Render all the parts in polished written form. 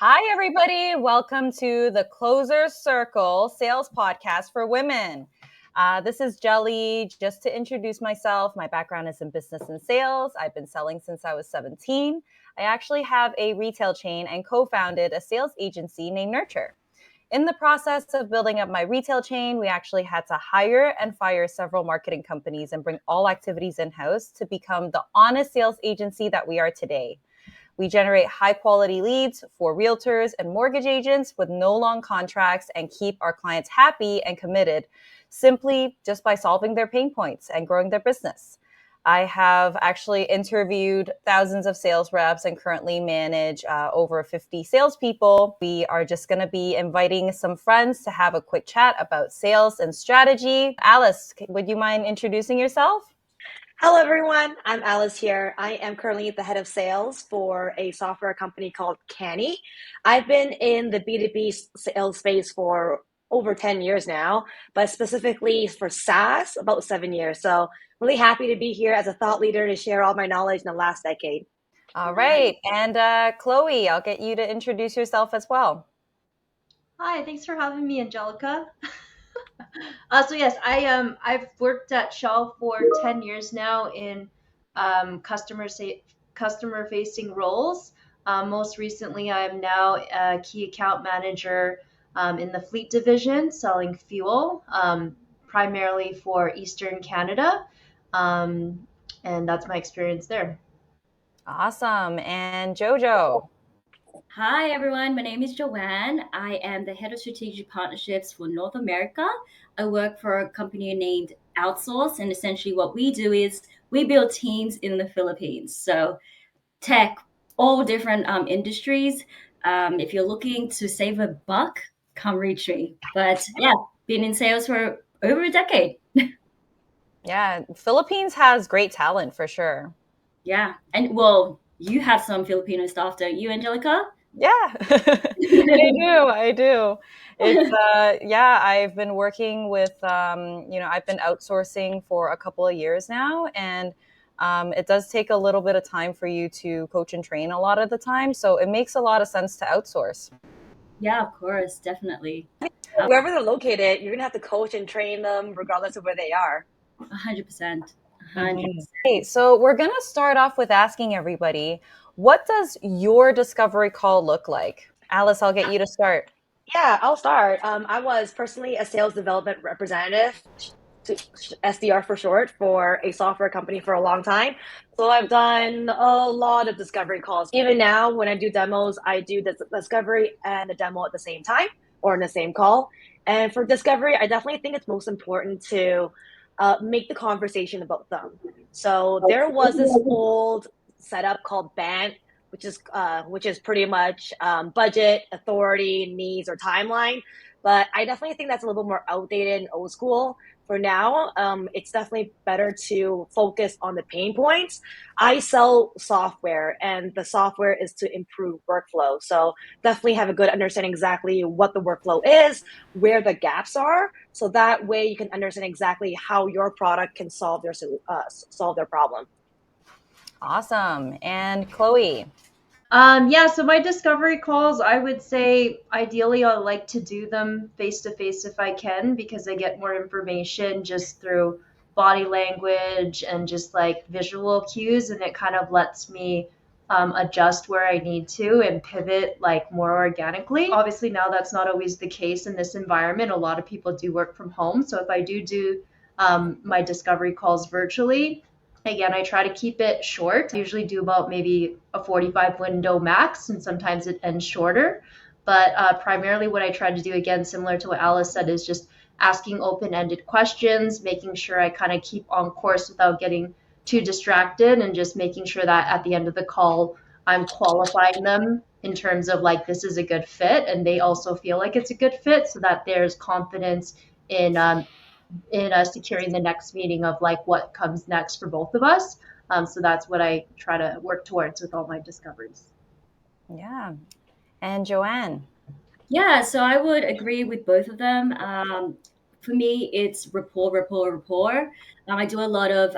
Hi, everybody. Welcome to the Closer Circle Sales Podcast for Women. This is Jelly. Just to introduce myself, my background is in business and sales. I've been selling since I was 17. I actually have a retail chain and co-founded a sales agency named Nurture. In the process of building up my retail chain, we actually had to hire and fire several marketing companies and bring all activities in-house to become the honest sales agency that we are today. We generate high quality leads for realtors and mortgage agents with no long contracts and keep our clients happy and committed simply just by solving their pain points and growing their business. I have actually interviewed thousands of sales reps and currently manage over 50 salespeople. We are just going to be inviting some friends to have a quick chat about sales and strategy. Alice, would you mind introducing yourself? Hello, everyone. I'm Alice here. I am currently the head of sales for a software company called Canny. I've been in the B2B sales space for over 10 years now, but specifically for SaaS, about 7 years. So really happy to be here as a thought leader to share all my knowledge in the last decade. All right. And Chloe, I'll get you to introduce yourself as well. Hi, thanks for having me, Angelica. So yes, I've worked at Shell for 10 years now in customer facing roles. Most recently, I am now a key account manager in the fleet division, selling fuel, primarily for Eastern Canada, and that's my experience there. Awesome. And Jojo. Hi, everyone. My name is Joanne. I am the head of strategic partnerships for North America. I work for a company named Outsource, and essentially what we do is we build teams in the Philippines. So, tech, all different industries. If you're looking to save a buck, come reach me. But yeah, been in sales for over a decade. Yeah, Philippines has great talent for sure. Yeah. And well, you have some Filipino staff, don't you, Angelica? Yeah, I do. It's yeah, I've been working with I've been outsourcing for a couple of years now, and it does take a little bit of time for you to coach and train a lot of the time, so it makes a lot of sense to outsource. Yeah, of course, definitely. Wherever they're located, you're going to have to coach and train them regardless of where they are. 100%. Okay, so we're going to start off with asking everybody, what does your discovery call look like? Alice, I'll get you to start. Yeah, I'll start. I was personally a sales development representative, SDR for short, for a software company for a long time. So I've done a lot of discovery calls. Even now, when I do demos, I do the discovery and the demo at the same time or in the same call. And for discovery, I definitely think it's most important to make the conversation about them. So there was this old setup called BANT, which is pretty much budget, authority, needs, or timeline. But I definitely think that's a little bit more outdated and old school. For now, it's definitely better to focus on the pain points. I sell software, and the software is to improve workflow. So definitely have a good understanding exactly what the workflow is, where the gaps are, so that way you can understand exactly how your product can solve their problem. Awesome. And Chloe. Yeah, so my discovery calls, I would say ideally I like to do them face to face if I can because I get more information just through body language and just like visual cues, and it kind of lets me adjust where I need to and pivot like more organically. Obviously, now that's not always the case in this environment. A lot of people do work from home. So if I do my discovery calls virtually, again, I try to keep it short. I usually do about maybe a 45 window max, and sometimes it ends shorter. But primarily, what I try to do, again, similar to what Alice said, is just asking open ended questions, making sure I kind of keep on course without getting too distracted, and just making sure that at the end of the call, I'm qualifying them in terms of like, this is a good fit, and they also feel like it's a good fit, so that there's confidence in securing the next meeting of like what comes next for both of us. So that's what I try to work towards with all my discoveries. Yeah. And Joanne. Yeah, so I would agree with both of them. For me, it's rapport. I do a lot of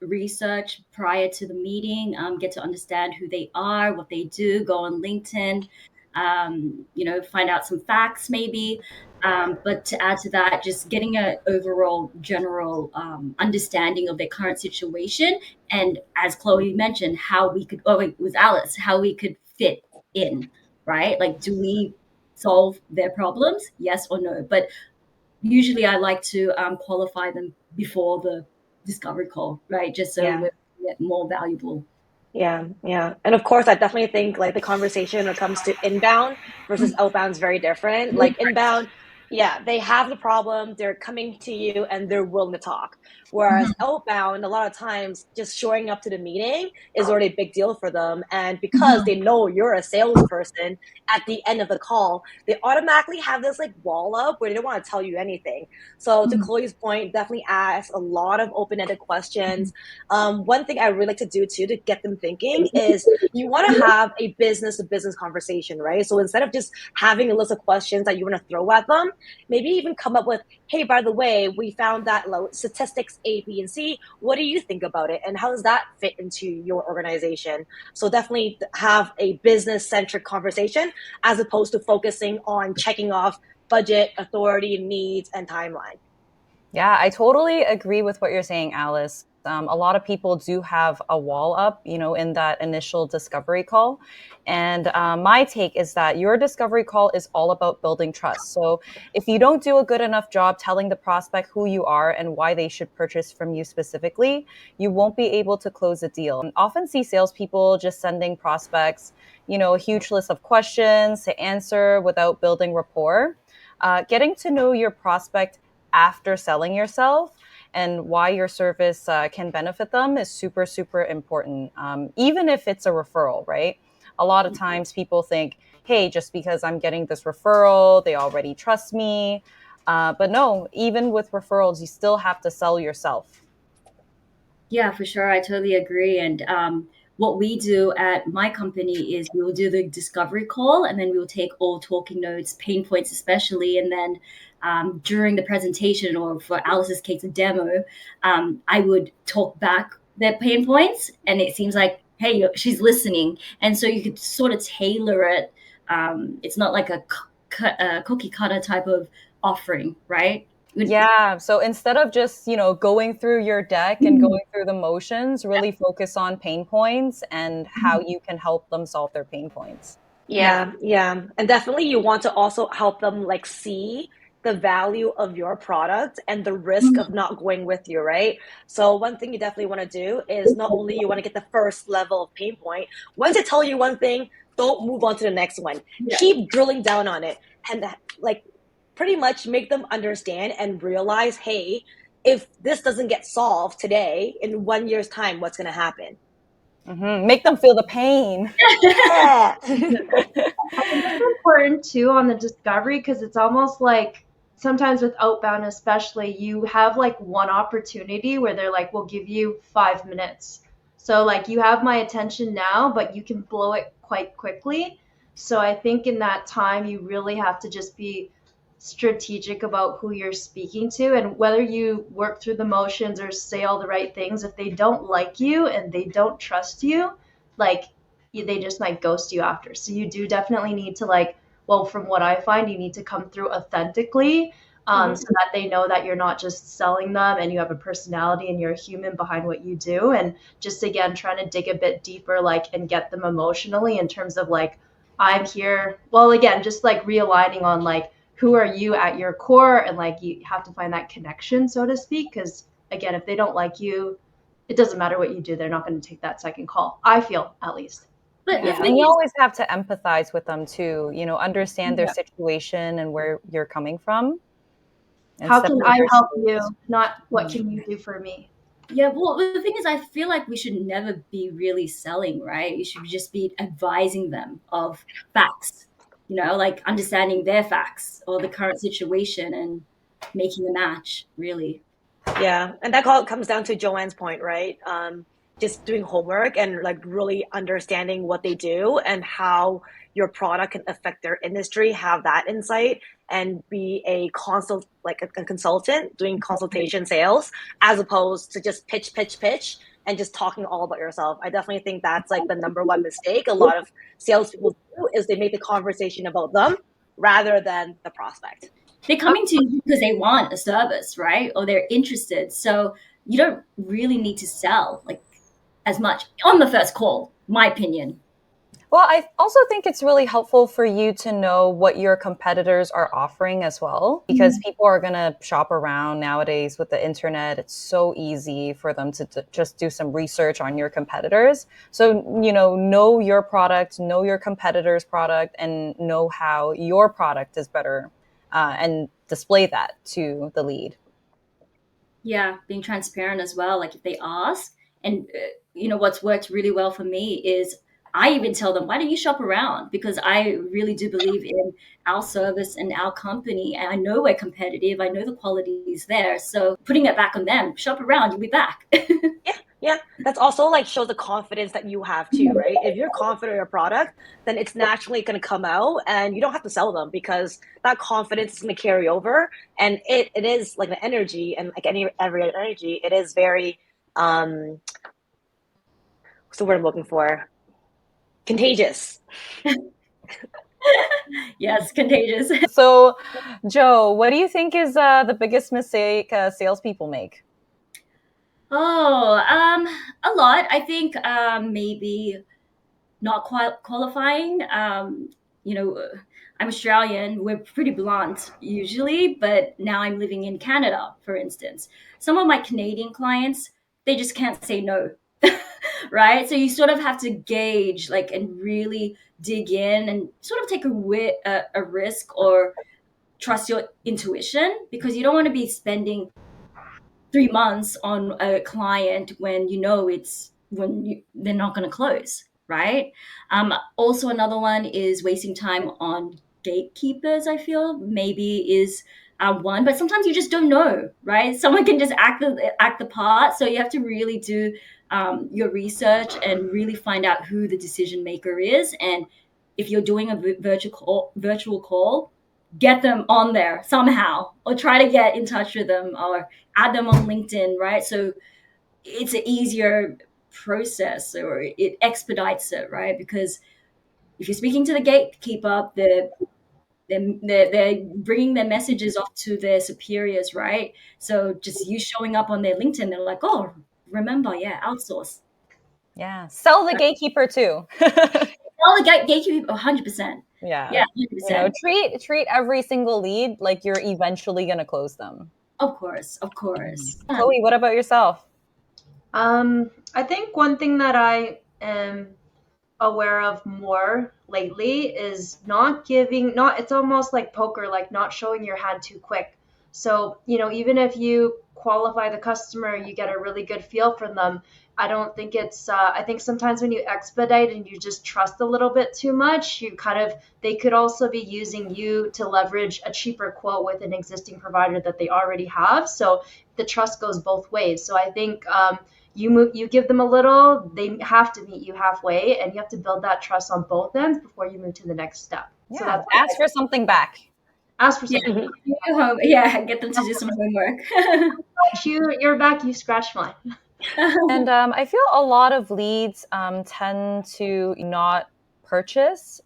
research prior to the meeting, get to understand who they are, what they do, go on LinkedIn, find out some facts maybe. But to add to that, just getting an overall general understanding of their current situation. And as Chloe mentioned, how we could, oh, it was Alice, how we could fit in, right? Like, do we solve their problems? Yes or no? But usually I like to qualify them before the discovery call, right? Just so Yeah. we're more valuable. Yeah, yeah. And of course, I definitely think like the conversation when it comes to inbound versus outbound is very different. Like inbound, yeah, they have the problem, they're coming to you and they're willing to talk. Whereas outbound, a lot of times just showing up to the meeting is already a big deal for them. And because they know you're a salesperson at the end of the call, they automatically have this like wall up where they don't want to tell you anything. So to Chloe's point, definitely ask a lot of open-ended questions. One thing I really like to do too to get them thinking is you want to have a business to business conversation, right? So instead of just having a list of questions that you want to throw at them, maybe even come up with, hey, by the way, we found that statistics A, B, and C. What do you think about it? And how does that fit into your organization? So definitely have a business centric conversation as opposed to focusing on checking off budget, authority, needs, and timeline. Yeah, I totally agree with what you're saying, Alice. A lot of people do have a wall up, in that initial discovery call. And my take is that your discovery call is all about building trust. So if you don't do a good enough job telling the prospect who you are and why they should purchase from you specifically, you won't be able to close a deal. And often see salespeople just sending prospects, a huge list of questions to answer without building rapport. Getting to know your prospect after selling yourself and why your service can benefit them is super, super important, even if it's a referral, right? A lot of times people think, hey, just because I'm getting this referral, they already trust me. But no, even with referrals, you still have to sell yourself. Yeah, for sure. I totally agree. And what we do at my company is we will do the discovery call and then we will take all talking notes, pain points especially. And then during the presentation, or for Alice's case, a demo, I would talk back their pain points. And it seems like, hey, she's listening. And so you could sort of tailor it. It's not like a cookie cutter type of offering, right? Yeah. So instead of just, going through your deck and going through the motions, really focus on pain points and how you can help them solve their pain points. Yeah, yeah. And definitely you want to also help them like see the value of your product and the risk of not going with you, right? So one thing you definitely want to do is not only you want to get the first level of pain point, once they tell you one thing, don't move on to the next one. Yeah. Keep drilling down on it and like pretty much make them understand and realize, hey, if this doesn't get solved today, in 1 year's time, what's going to happen? Make them feel the pain. Yeah. I think it's important too on the discovery because it's almost like sometimes with outbound, especially, you have like one opportunity where they're like, we'll give you 5 minutes. So, like, you have my attention now, but you can blow it quite quickly. So, I think in that time, you really have to just be strategic about who you're speaking to and whether you work through the motions or say all the right things. If they don't like you and they don't trust you, like, they just might ghost you after. So you do definitely need to like, well, from what I find, you need to come through authentically, so that they know that you're not just selling them and you have a personality and you're a human behind what you do. And just again, trying to dig a bit deeper, like, and get them emotionally in terms of like, I'm here. Well, again, just like realigning on like, who are you at your core? And like, you have to find that connection, so to speak. Because again, if they don't like you, it doesn't matter what you do. They're not going to take that second call. I feel, at least. But the And thing you is, always have to empathize with them too, understand their Yeah. situation and where you're coming from. And How step can in I their help shoes. you? Not what can you do for me? yeah, well, the thing is, I feel like we should never be really selling, right? You should just be advising them of facts, like understanding their facts or the current situation and making a match, really. Yeah, and that call comes down to Joanne's point, right? Just doing homework and like really understanding what they do and how your product can affect their industry, have that insight, and be a consultant doing consultation sales, as opposed to just pitch, pitch, pitch, and just talking all about yourself. I definitely think that's like the number one mistake a lot of salespeople do is they make the conversation about them rather than the prospect. They're coming to you because they want a service, right? Or they're interested. So you don't really need to sell like as much on the first call, my opinion. Well, I also think it's really helpful for you to know what your competitors are offering as well, because people are going to shop around nowadays with the internet. It's so easy for them to just do some research on your competitors. So, know your product, know your competitor's product, and know how your product is better, and display that to the lead. Yeah, being transparent as well. Like if they ask, and what's worked really well for me is I even tell them, why don't you shop around? Because I really do believe in our service and our company. And I know we're competitive. I know the quality is there. So putting it back on them, shop around, you'll be back. Yeah, that's also like shows the confidence that you have too, right? If you're confident in your product, then it's naturally going to come out, and you don't have to sell them because that confidence is going to carry over, and it is like the energy, and like every energy, it is very what's the word I'm looking for? Contagious. Yes, contagious. So, Joe, what do you think is the biggest mistake salespeople make? Oh, a lot. I think maybe not qualifying. I'm Australian. We're pretty blunt usually, but now I'm living in Canada, for instance. Some of my Canadian clients, they just can't say no, right? So you sort of have to gauge, like, and really dig in and sort of take a risk or trust your intuition, because you don't want to be spending 3 months on a client when they're not going to close, right? Also, another one is wasting time on gatekeepers. I feel maybe is one, but sometimes you just don't know, right? Someone can just act the part, so you have to really do your research and really find out who the decision maker is. And if you're doing a virtual call, get them on there somehow, or try to get in touch with them, or add them on LinkedIn, right? So it's an easier process, or it expedites it, right? Because if you're speaking to the gatekeeper, they're bringing their messages off to their superiors, right? So just you showing up on their LinkedIn, they're like, oh, remember, yeah, outsource. Yeah, sell the gatekeeper too. Sell the gatekeeper 100%. Yeah, 100%. Treat every single lead like you're eventually going to close them. Of course. Chloe, what about yourself? I think one thing that I am aware of more lately is it's almost like poker, like not showing your hand too quick. So, even if you qualify the customer, you get a really good feel from them. I don't think I think sometimes when you expedite and you just trust a little bit too much, they could also be using you to leverage a cheaper quote with an existing provider that they already have. So the trust goes both ways. So I think, you give them a little, they have to meet you halfway, and you have to build that trust on both ends before you move to the next step. Yeah, so ask for something back. Ask for something. Yeah, get them to do some homework. You're back, you scratch mine. And I feel a lot of leads tend to not purchase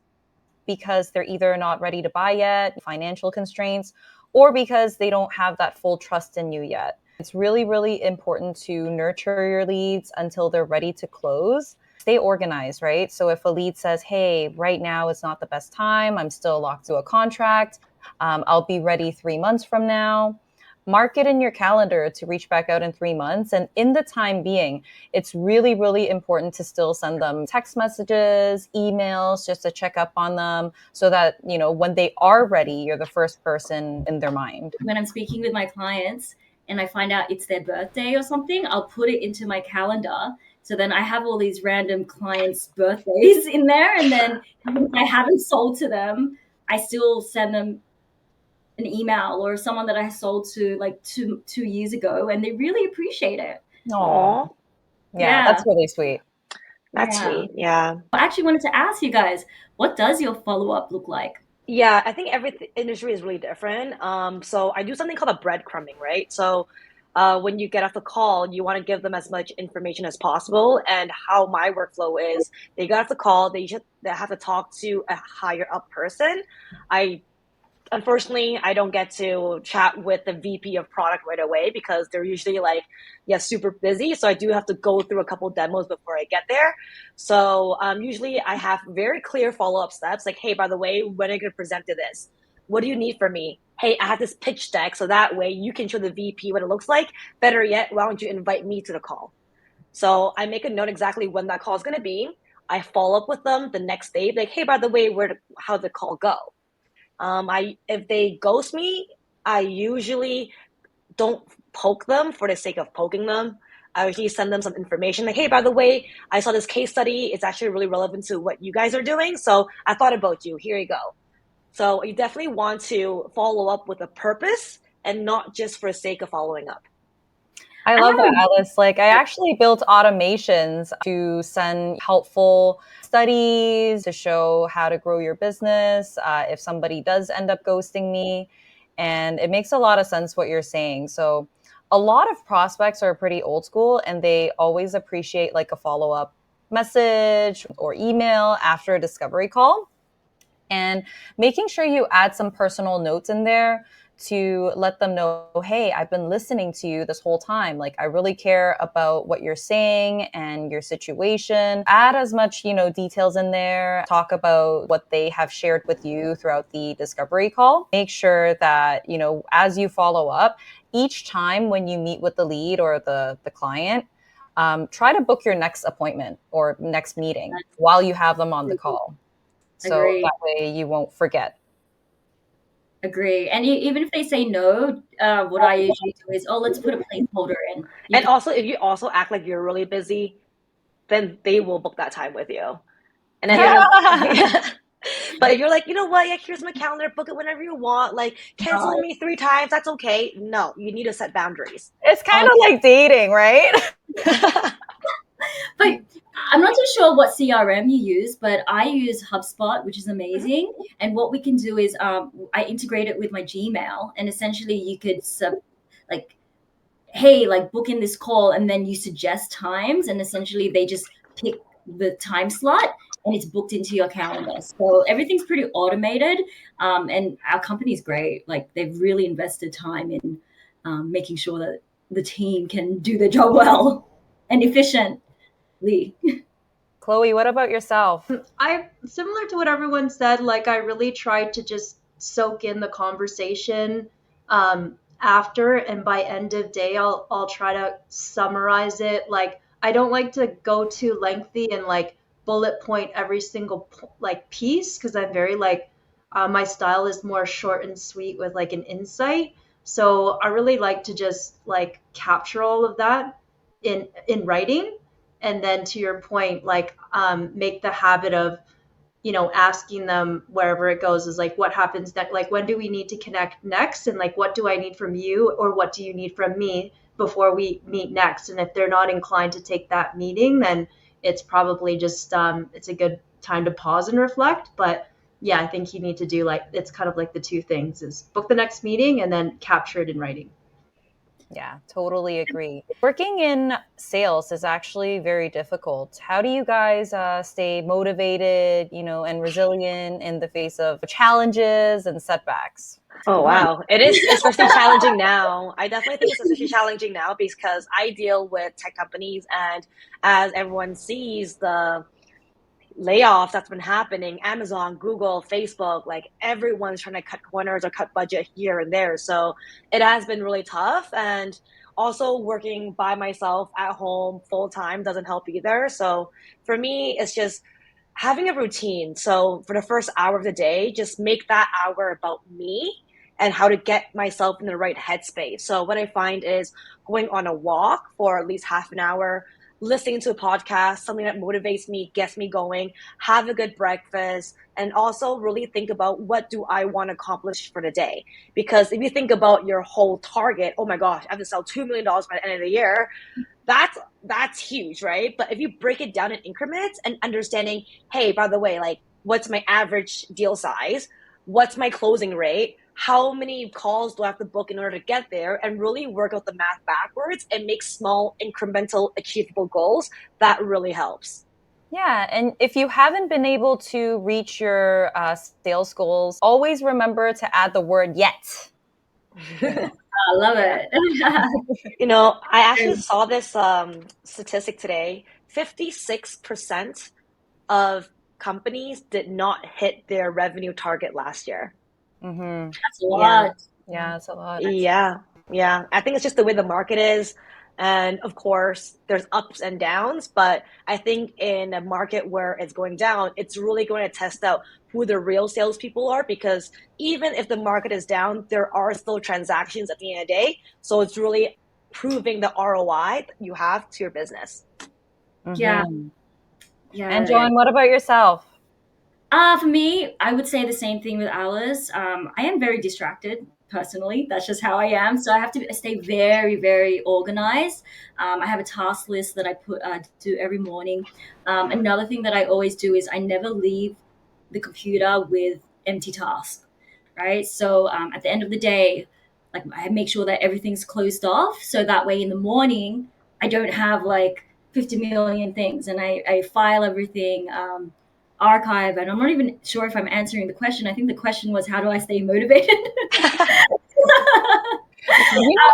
because they're either not ready to buy yet, financial constraints, or because they don't have that full trust in you yet. It's really, really important to nurture your leads until they're ready to close. Stay organized, right? So if a lead says, hey, right now is not the best time, I'm still locked to a contract, I'll be ready 3 months from now, mark it in your calendar to reach back out in 3 months. And in the time being, it's really, really important to still send them text messages, emails, just to check up on them so that, when they are ready, you're the first person in their mind. When I'm speaking with my clients and I find out it's their birthday or something, I'll put it into my calendar. So then I have all these random clients' birthdays in there. And then if I haven't sold to them, I still send them an email, or someone that I sold to like two years ago, and they really appreciate it. Aww. Yeah, that's really sweet. That's sweet. Yeah. I actually wanted to ask you guys, what does your follow-up look like? Yeah, I think every industry is really different. So I do something called a breadcrumbing, right? So when you get off the call, you want to give them as much information as possible. And how my workflow is, they got off the call, they have to talk to a higher up person. Unfortunately, I don't get to chat with the VP of product right away because they're usually like, yeah, super busy. So I do have to go through a couple demos before I get there. So usually I have very clear follow-up steps like, hey, by the way, when are you going to present to this? What do you need from me? Hey, I have this pitch deck. So that way you can show the VP what it looks like. Better yet, why don't you invite me to the call? So I make a note exactly when that call is going to be. I follow up with them the next day. Like, hey, by the way, how'd the call go? If they ghost me, I usually don't poke them for the sake of poking them. I usually send them some information like, hey, by the way, I saw this case study. It's actually really relevant to what you guys are doing. So I thought about you. Here you go. So you definitely want to follow up with a purpose and not just for the sake of following up. I love that, Alice. Like, I actually built automations to send helpful studies to show how to grow your business if somebody does end up ghosting me. And it makes a lot of sense what you're saying. So a lot of prospects are pretty old school and they always appreciate like a follow-up message or email after a discovery call. And making sure you add some personal notes in there to let them know, hey, I've been listening to you this whole time. Like, I really care about what you're saying and your situation. Add as much, details in there. Talk about what they have shared with you throughout the discovery call. Make sure that, as you follow up, each time when you meet with the lead or the client, try to book your next appointment or next meeting while you have them on the call. So that way you won't forget. Agree. And even if they say no, what I usually do is, let's put a placeholder in. And also, if you also act like you're really busy, then they will book that time with you. And then, but if you're like, you know what? Yeah, here's my calendar. Book it whenever you want. Like, cancel me 3 times. That's okay. No, you need to set boundaries. It's kind of like dating, right? But I'm not too sure what CRM you use, but I use HubSpot, which is amazing. And what we can do is I integrate it with my Gmail, and essentially you could hey, like book in this call, and then you suggest times, and essentially they just pick the time slot and it's booked into your calendar. So everything's pretty automated, and our company's great. Like, they've really invested time in making sure that the team can do their job well and efficiently. Chloe, what about yourself? I similar to what everyone said. Like, I really tried to just soak in the conversation after, and by end of day, I'll try to summarize it. Like, I don't like to go too lengthy and like bullet point every single piece, because I'm very my style is more short and sweet with like an insight. So I really like to just like capture all of that in writing. And then to your point, make the habit of, asking them wherever it goes is like, what happens next? Like, when do we need to connect next? And like, what do I need from you, or what do you need from me before we meet next? And if they're not inclined to take that meeting, then it's probably just, it's a good time to pause and reflect. But yeah, I think you need to do it's kind of like the 2 things is book the next meeting and then capture it in writing. Yeah, totally agree. Working in sales is actually very difficult. How do you guys stay motivated, and resilient in the face of challenges and setbacks? Oh, wow. It is especially challenging now. I definitely think it's especially challenging now because I deal with tech companies, and as everyone sees the layoffs that's been happening, Amazon, Google, Facebook, like everyone's trying to cut corners or cut budget here and there. So it has been really tough. And also working by myself at home full time doesn't help either. So for me, it's just having a routine. So for the first hour of the day, just make that hour about me and how to get myself in the right headspace. So what I find is going on a walk for at least half an hour, listening to a podcast, something that motivates me, gets me going, have a good breakfast, and also really think about what do I want to accomplish for the day. Because if you think about your whole target, oh my gosh, I have to sell $2 million by the end of the year, that's huge, right? But if you break it down in increments and understanding, hey, by the way, like, what's my average deal size? What's my closing rate? how many calls do I have to book in order to get there, and really work out the math backwards and make small, incremental, achievable goals. That really helps. Yeah, and if you haven't been able to reach your sales goals, always remember to add the word yet. I love it. I actually saw this statistic today. 56% of companies did not hit their revenue target last year. Mm-hmm. That's a Yeah. lot. Yeah, it's a lot. Yeah. I think it's just the way the market is. And of course, there's ups and downs, but I think in a market where it's going down, it's really going to test out who the real salespeople are, because even if the market is down, there are still transactions at the end of the day. So it's really proving the ROI that you have to your business. Yeah. Mm-hmm. Yeah. And Joanne, what about yourself? For me, I would say the same thing with Alice. I am very distracted personally. That's just how I am. So I have to stay very, very organized. I have a task list that I do every morning. Another thing that I always do is I never leave the computer with empty tasks, right? So at the end of the day, like I make sure that everything's closed off. So that way in the morning, I don't have like 50 million things, and I file everything. Archive, and I'm not even sure if I'm answering the question. I think the question was, how do I stay motivated?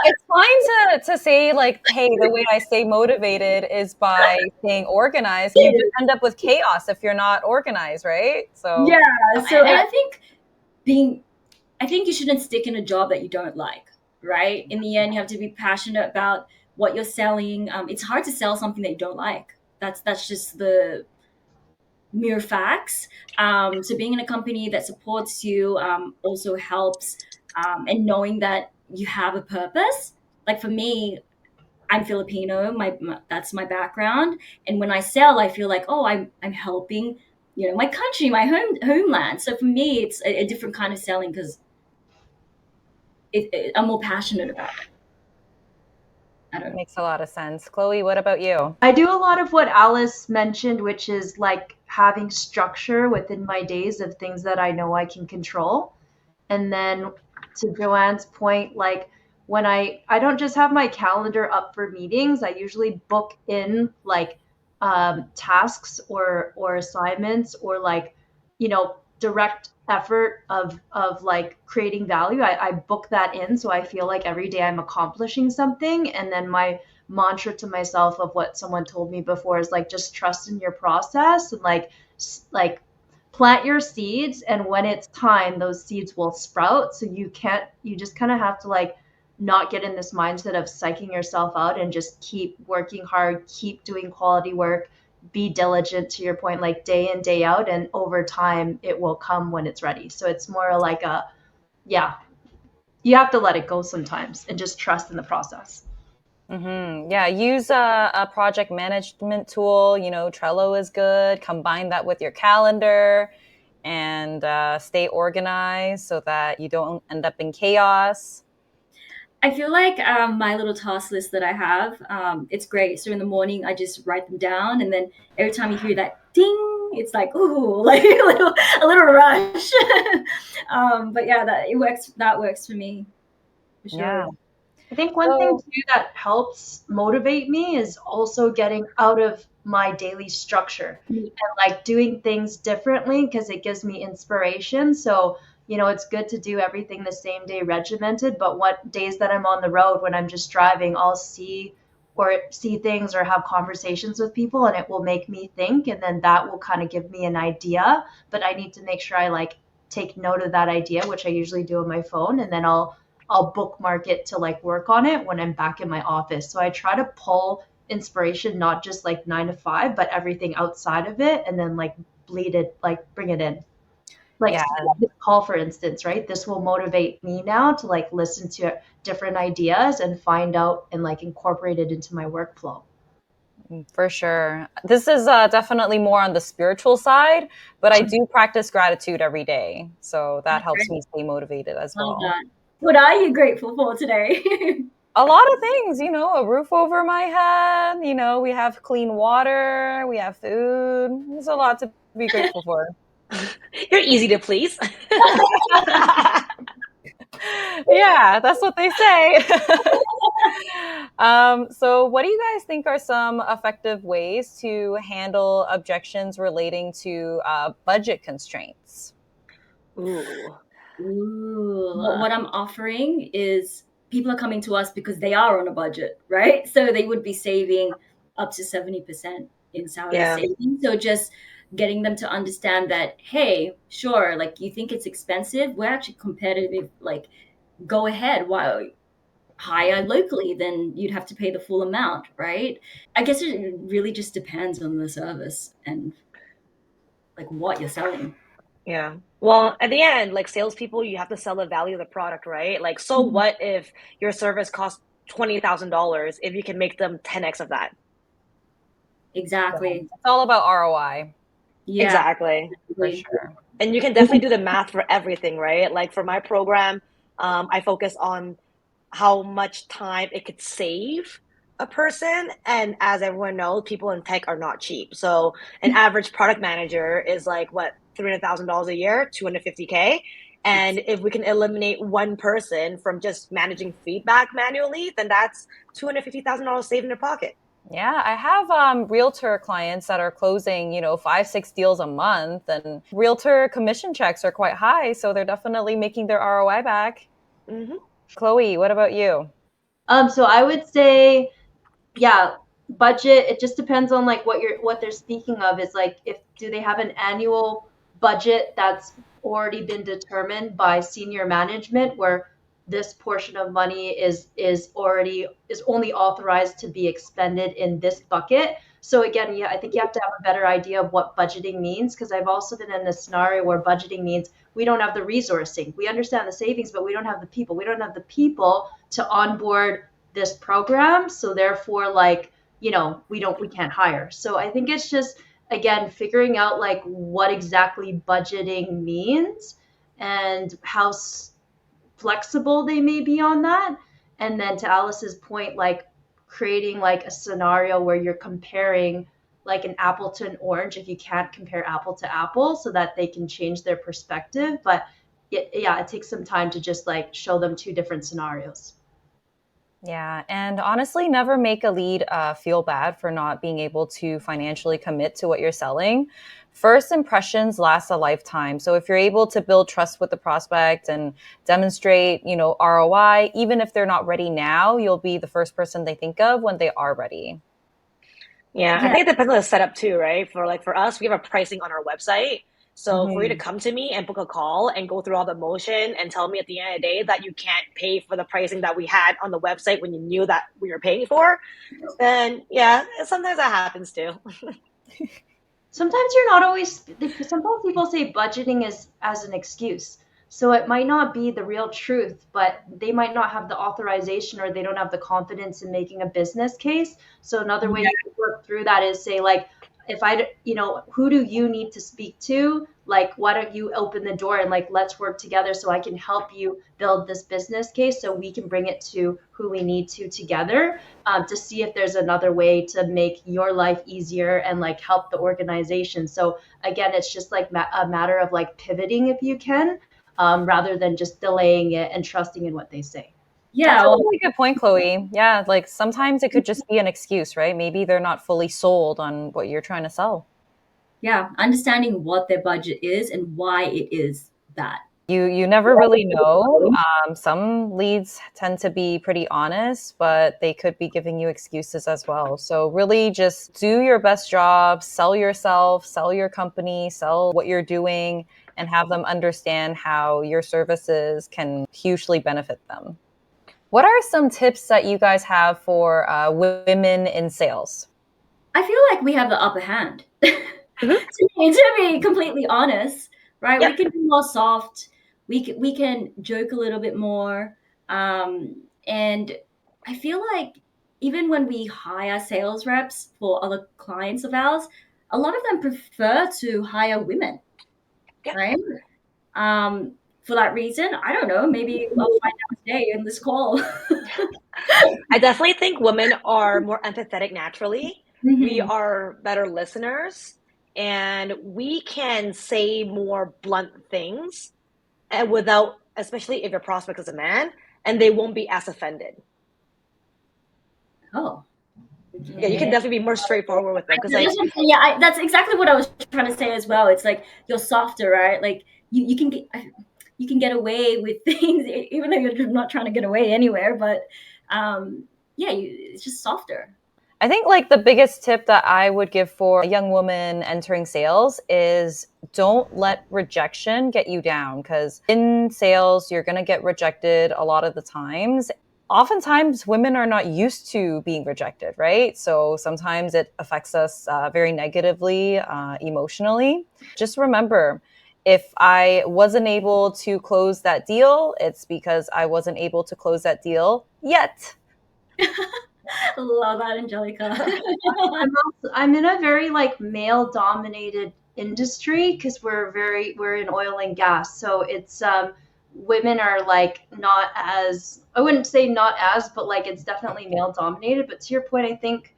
It's fine to say like, hey, the way I stay motivated is by staying organized. You just end up with chaos if you're not organized, right? So yeah. So and I think you shouldn't stick in a job that you don't like, right? In the end, you have to be passionate about what you're selling. It's hard to sell something that you don't like. That's just the mere facts. So being in a company that supports you also helps, and knowing that you have a purpose. Like for me, I'm Filipino. That's my background, and when I sell, I feel like, oh, I'm helping, my country, my homeland. So for me, it's a different kind of selling because I'm more passionate about it. I don't know. makes a lot of sense. Chloe, what about you? I do a lot of what Alice mentioned, which is like having structure within my days of things that I know I can control. And then to Joanne's point, like when I don't just have my calendar up for meetings, I usually book in like tasks or assignments or like, direct effort of like creating value. I book that in so I feel like every day I'm accomplishing something. And then my mantra to myself of what someone told me before is like just trust in your process and like plant your seeds, and when it's time those seeds will sprout. So you just kind of have to like not get in this mindset of psyching yourself out and just keep working hard, keep doing quality work, be diligent to your point, like day in day out, and over time it will come when it's ready. So it's more like yeah, you have to let it go sometimes and just trust in the process. Mm-hmm. Yeah, use a project management tool. Trello is good. Combine that with your calendar and stay organized so that you don't end up in chaos. I feel like my little task list that I have, it's great. So in the morning, I just write them down, and then every time you hear that ding, it's like ooh, like a little rush. But yeah, that it works. That works for me, for sure. Yeah. I think one thing too that helps motivate me is also getting out of my daily structure and like doing things differently because it gives me inspiration. So, it's good to do everything the same day regimented, but what days that I'm on the road when I'm just driving, I'll see things or have conversations with people, and it will make me think, and then that will kind of give me an idea, but I need to make sure I like take note of that idea, which I usually do on my phone, and then I'll bookmark it to like work on it when I'm back in my office. So I try to pull inspiration, not just like 9 to 5, but everything outside of it, and then like bring it in. Like this call, for instance, right? This will motivate me now to like listen to different ideas and find out and like incorporate it into my workflow. For sure. This is definitely more on the spiritual side, but I do practice gratitude every day. So that helps me stay motivated as well. What are you grateful for today? A lot of things, a roof over my head, we have clean water, we have food. There's a lot to be grateful for. You're easy to please. Yeah, that's what they say. So what do you guys think are some effective ways to handle objections relating to budget constraints? Ooh. Ooh, what I'm offering is people are coming to us because they are on a budget, right? So they would be saving up to 70% in salary Yeah. savings. So just getting them to understand that, hey, sure, like you think it's expensive, we're actually competitive. Like, go ahead. Why hire locally? Then you'd have to pay the full amount, right? I guess it really just depends on the service and like what you're selling. Yeah. Well, at the end, like salespeople, you have to sell the value of the product, right? Like, so Mhm. what if your service costs $20,000 if you can make them 10x of that? Exactly. It's all about ROI, Yeah. Exactly. for Exactly. sure. And you can definitely do the math for everything, right? Like for my program, I focus on how much time it could save a person. And as everyone knows, people in tech are not cheap. So an average product manager is like what, $300,000 a year, 250K. And if we can eliminate one person from just managing feedback manually, then that's $250,000 saved in their pocket. Yeah, I have realtor clients that are closing, 5, 6 deals a month, and realtor commission checks are quite high, so they're definitely making their ROI back. Hmm. Chloe, what about you? So I would say, yeah, budget, it just depends on like what they're speaking of is like if do they have an annual budget that's already been determined by senior management where this portion of money is only authorized to be expended in this bucket. So again, yeah, I think you have to have a better idea of what budgeting means because I've also been in a scenario where budgeting means we don't have the resourcing. We understand the savings, but we don't have the people. We don't have the people to onboard this program, so therefore like we can't hire. So I think it's just again figuring out like what exactly budgeting means and how flexible they may be on that, and then to Alice's point, like creating like a scenario where you're comparing like an apple to an orange if you can't compare apple to apple so that they can change their perspective. But it takes some time to just like show them two different scenarios. Yeah, and honestly, never make a lead feel bad for not being able to financially commit to what you're selling. First impressions last a lifetime. So if you're able to build trust with the prospect and demonstrate, ROI, even if they're not ready now, you'll be the first person they think of when they are ready. Yeah, I Yeah. think it depends on the setup too, right? For us, we have a pricing on our website. So for you to Mhm. come to me and book a call and go through all the motion and tell me at the end of the day that you can't pay for the pricing that we had on the website when you knew that we were paying for, then yeah, sometimes that happens too. Sometimes you're not always sometimes people say budgeting is as an excuse, so it might not be the real truth, but they might not have the authorization or they don't have the confidence in making a business case. So another way you can work through that is say like if who do you need to speak to, like why don't you open the door and like let's work together so I can help you build this business case so we can bring it to who we need to together, to see if there's another way to make your life easier and like help the organization. So again, it's just like a matter of like pivoting if you can, rather than just delaying it and trusting in what they say. That's Yeah. a Well, really good point, Chloe. Yeah, like sometimes it could just be an excuse, right? Maybe they're not fully sold on what you're trying to sell. yeah. Understanding what their budget is and why it is that. You never really know. Some leads tend to be pretty honest, but they could be giving you excuses as well. So really just do your best job, sell yourself, sell your company, sell what you're doing, and have them understand how your services can hugely benefit them. What are some tips that you guys have for women in sales? I feel like we have the upper hand. Hmm. To be completely honest, right? Yep. We can be more soft. We can joke a little bit more, and I feel like even when we hire sales reps for other clients of ours, a lot of them prefer to hire women, Yep. right? For that reason, I don't know. Maybe I'll find out today in this call. I definitely think women are more empathetic naturally. We Mhm. are better listeners and we can say more blunt things and without especially if your prospect is a man, and they won't be as offended. Oh. Yeah, you can definitely be more straightforward with them because like yeah, that's exactly what I was trying to say as well. It's like you're softer, right? Like you can get away with things even though you're not trying to get away anywhere. But yeah, it's just softer. I think like the biggest tip that I would give for a young woman entering sales is don't let rejection get you down, because in sales, you're going to get rejected a lot of the times. Oftentimes, women are not used to being rejected, right? So sometimes it affects us very negatively, emotionally. Just remember, if I wasn't able to close that deal, it's because I wasn't able to close that deal yet. Love that, Angelica. I'm in a very like male dominated industry because we're in oil and gas. So it's women are like not as, I wouldn't say not as, but like it's definitely male dominated. But to your point, I think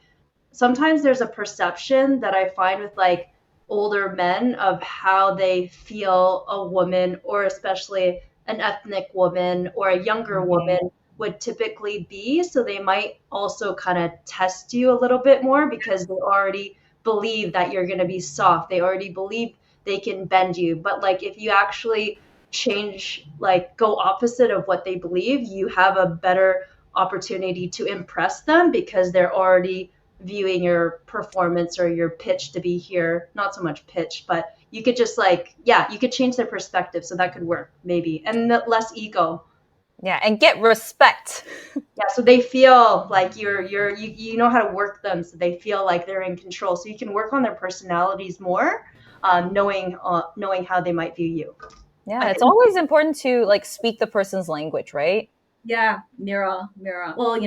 sometimes there's a perception that I find with like older men of how they feel a woman, or especially an ethnic woman or a younger woman would typically be. So they might also kind of test you a little bit more because they already believe that you're going to be soft. They already believe they can bend you. But like if you actually change, like go opposite of what they believe, you have a better opportunity to impress them because they're already viewing your performance or your pitch to be here, not so much pitch, but you could just like, yeah, you could change their perspective. So that could work maybe. And less ego. Yeah, and get respect. Yeah, so they feel like you know how to work them, so they feel like they're in control. So you can work on their personalities more, knowing how they might view you. Yeah, it's always important to like speak the person's language, right? Yeah, mirror. Well,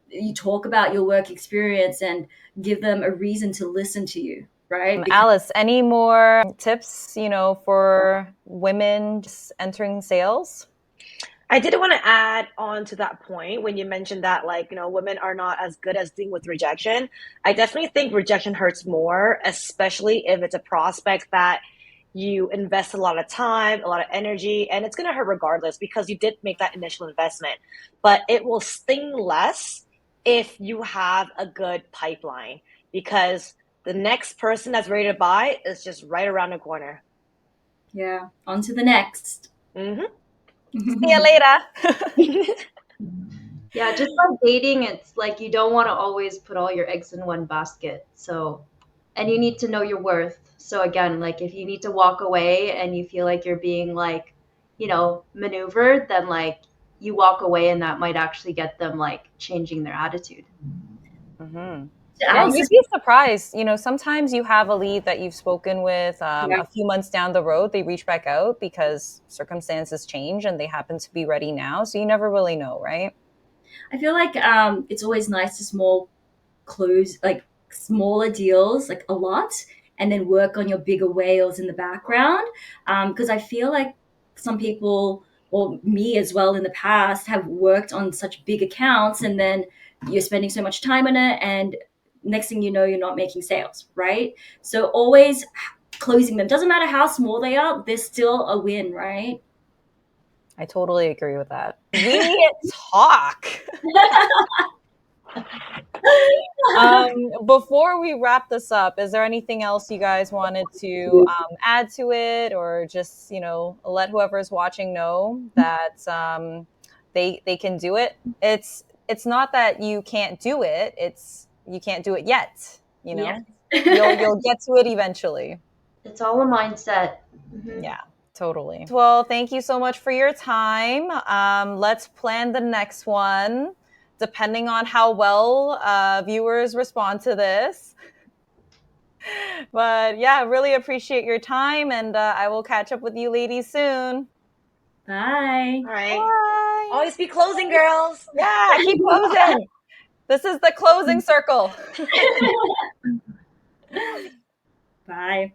you talk about your work experience and give them a reason to listen to you, right? Alice, any more tips, for women just entering sales? I did want to add on to that point when you mentioned that, like, women are not as good as dealing with rejection. I definitely think rejection hurts more, especially if it's a prospect that you invest a lot of time, a lot of energy, and it's going to hurt regardless because you did make that initial investment. But it will sting less if you have a good pipeline because the next person that's ready to buy is just right around the corner. Yeah, on to the next. Mm-hmm. See you later. Yeah, just like dating, it's like you don't want to always put all your eggs in one basket. So, and you need to know your worth. So again, like if you need to walk away and you feel like you're being like, maneuvered, then like you walk away and that might actually get them like changing their attitude. Mm-hmm. Yeah, you'd be surprised. Sometimes you have a lead that you've spoken with a few months down the road. They reach back out because circumstances change and they happen to be ready now. So you never really know, right? I feel like it's always nice to close like smaller deals, like a lot, and then work on your bigger whales in the background. Because I feel like some people, or me as well in the past, have worked on such big accounts and then you're spending so much time on it and next thing you know, you're not making sales, right? So always closing them. Doesn't matter how small they are, they're still a win, right? I totally agree with that. We talk. Before we wrap this up, is there anything else you guys wanted to add to it, or just let whoever's watching know that they can do it? It's not that you can't do it; it's you can't do it yet. Yeah. You'll get to it eventually. It's all a mindset. Mm-hmm. Yeah. Totally. Well, thank you so much for your time. Let's plan the next one, depending on how well viewers respond to this. But yeah, really appreciate your time, and I will catch up with you ladies soon. Bye. All right. Bye. Always be closing, girls. Yeah, keep closing. This is the closing circle. Bye.